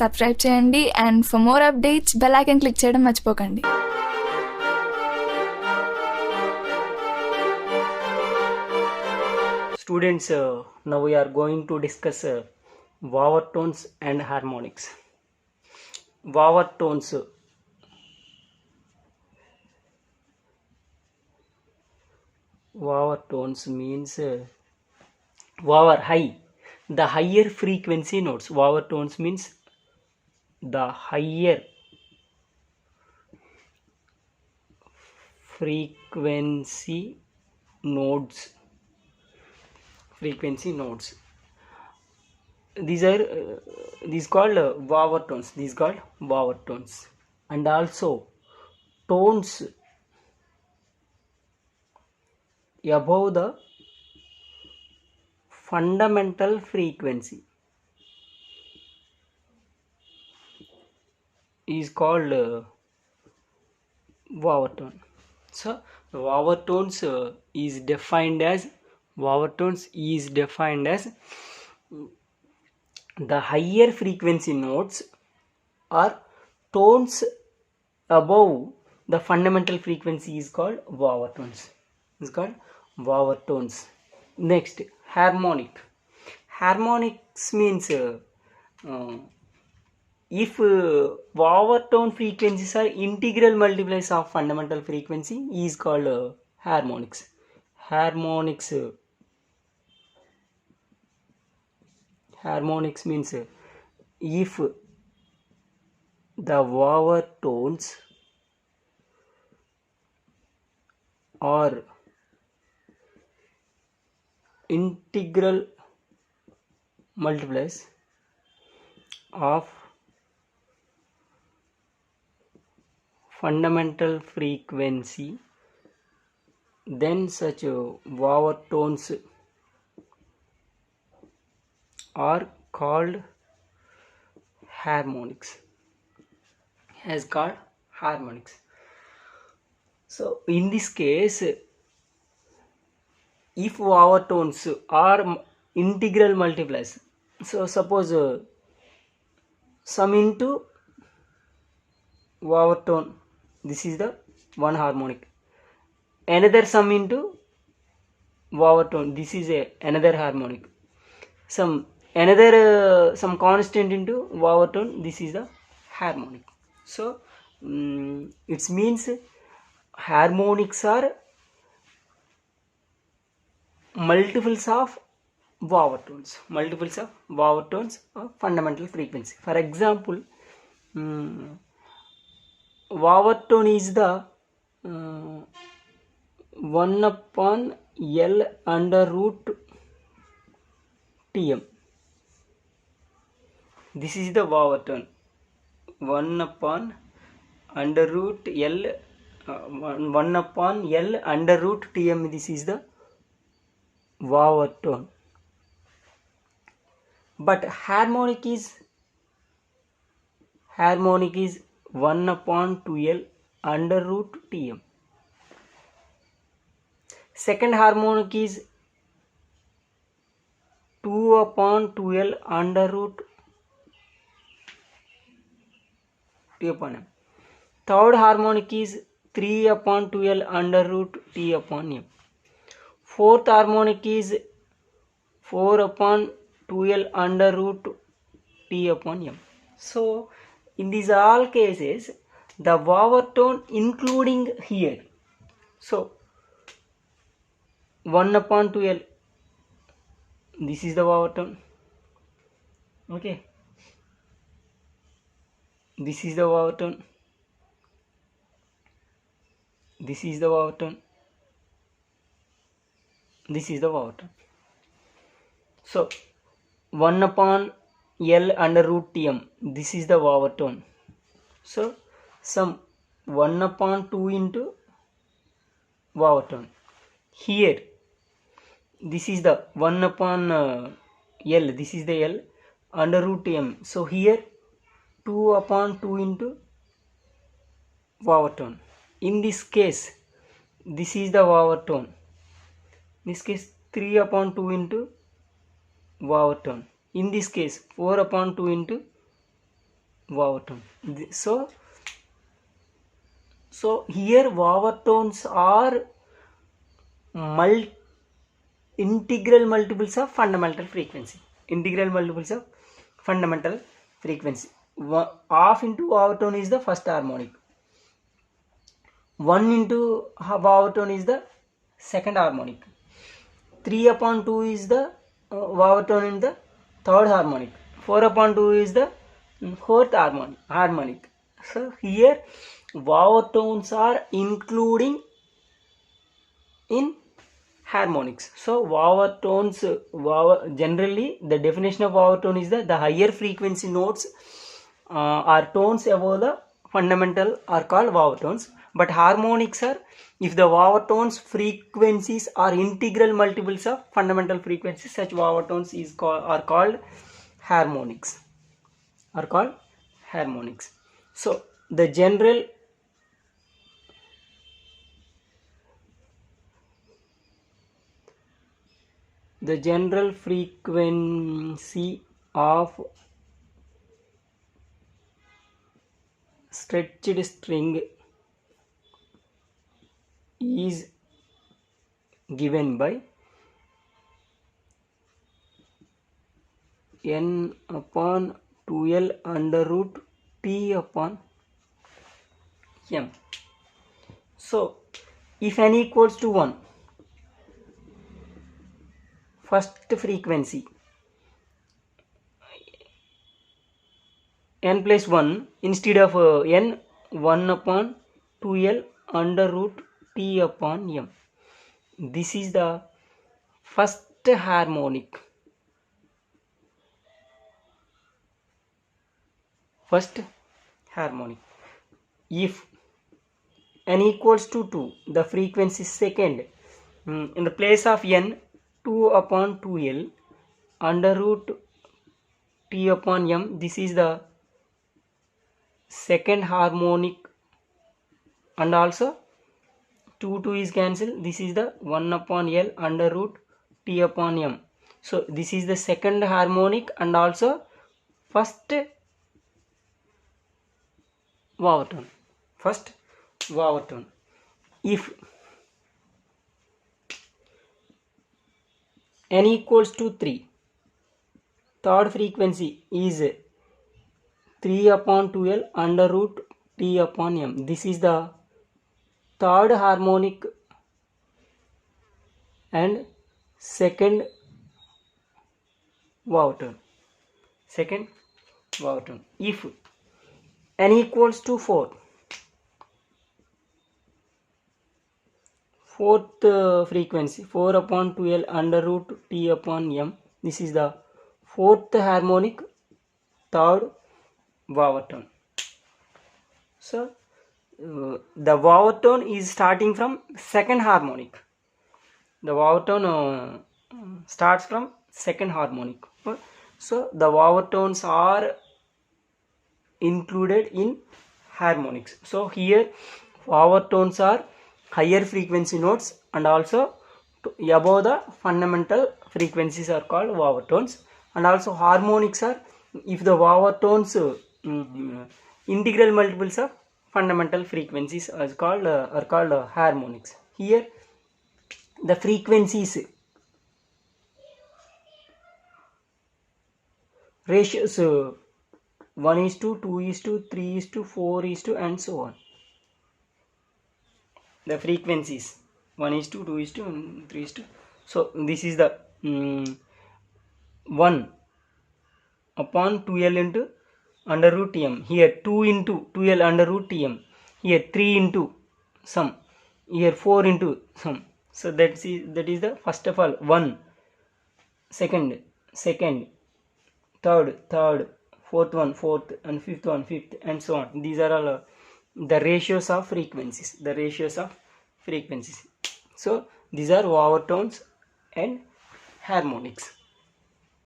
Subscribe చేయండి and for more updates bell icon click చేయడం మర్చిపోకండి. Students, now we are going to discuss vowel tones and harmonics. Vowel tones. Vowel tones means vowel high, the higher frequency notes. Vowel tones means the higher frequency nodes. These are these called vowel tones. These called vowel tones, and also tones above the fundamental frequency is called vowel tone. So vowel tones is defined as the higher frequency notes or tones above the fundamental frequency is called vowel tones. Next, harmonic. Harmonics means if vowel tone frequencies are integral multiplies of fundamental frequency is called harmonics. Harmonics means if the vowel tones are integral multiplies of fundamental frequency, then such vowel tones are called harmonics. So in this case, if vowel tones are integral multipliers, so suppose sum into vowel tone, this is the one harmonic, another sum into vowel tone, this is another harmonic, some constant into vowel tone, this is the harmonic. So it means harmonics are multiples of vowel tones of fundamental frequency. For example, vowel tone is the 1 upon L under root Tm. This is the vowel tone, 1 upon under root L 1 upon L under root Tm. This is the vowel tone. But harmonic is 1 upon 2L under root Tm. Second harmonic is 2 upon 2L under root T upon M. Third harmonic is 3 upon 2L under root T upon M. Fourth harmonic is 4 upon 2L under root T upon M. So in these all cases, the vowel tone including here, so 1 upon 2L, this is the vowel tone. Okay, this is the vowel tone, this is the vowel tone, this is the vowel tone. So 1 upon L under root Tm, this is the vowel tone. So some 1 upon 2 into vowel tone. Here this is the 1 upon L, this is the L under root M. So here 2 upon 2 into vowel tone. In this case, this is the vowel tone. In this case 3 upon 2 into vowel tone. In this case 4 upon 2 into vowel tone. So here vowel tones are integral multiples of fundamental frequency. Integral multiples of fundamental frequency. Half into vowel tone is the first harmonic. 1 into vowel tone is the second harmonic. 3 upon 2 is the vowel tone in the third harmonic. 4 upon 2 is the fourth harmonic. So here vowel tones are including in harmonics. So vowel tones, generally the definition of vowel tone is that the higher frequency notes or tones above the fundamental are called vowel tones. But harmonics are if the vowel tones frequencies are integral multiples of fundamental frequencies, such vowel tones are called harmonics. So the general frequency of stretched string is given by n upon 2l under root t upon m. So if n equals to 1, first frequency n plus 1 instead of n 1 upon 2l under root t upon m. This is the first harmonic. If n equals to 2, the frequency second, in the place of n 2 upon 2l under root t upon m, this is the second harmonic, and also 2 is cancelled. This is the 1 upon l under root t upon m. So this is the second harmonic and also first vowel tone. If n equals to 3, third frequency is 3 upon 2l under root t upon m. This is the third harmonic and second vowel tone. If n equals to 4, fourth frequency 4 upon 2l under root t upon m. This is the fourth harmonic, third vowel tone. So the vowel tone is starting from second harmonic. The vowel tone starts from second harmonic. So the vowel tones are included in harmonics. So here vowel tones are higher frequency notes and also above the fundamental frequencies are called vowel tones, and also harmonics are if the vowel tones integral multiples of fundamental frequencies are called harmonics. Here the frequencies ratios 1:2, 2:3, 3:4 and so on. The frequencies 1:2, 2:3, and 3:. So this is the 1 upon 2l into under root tm. Here 2 into 2l under root tm. Here 3 into sum. Here 4 into sum. So that is the first of all 1, second, third, fourth one, fourth, and fifth one, fifth, and so on. These are all the ratios of frequencies. So these are vowel tones and harmonics.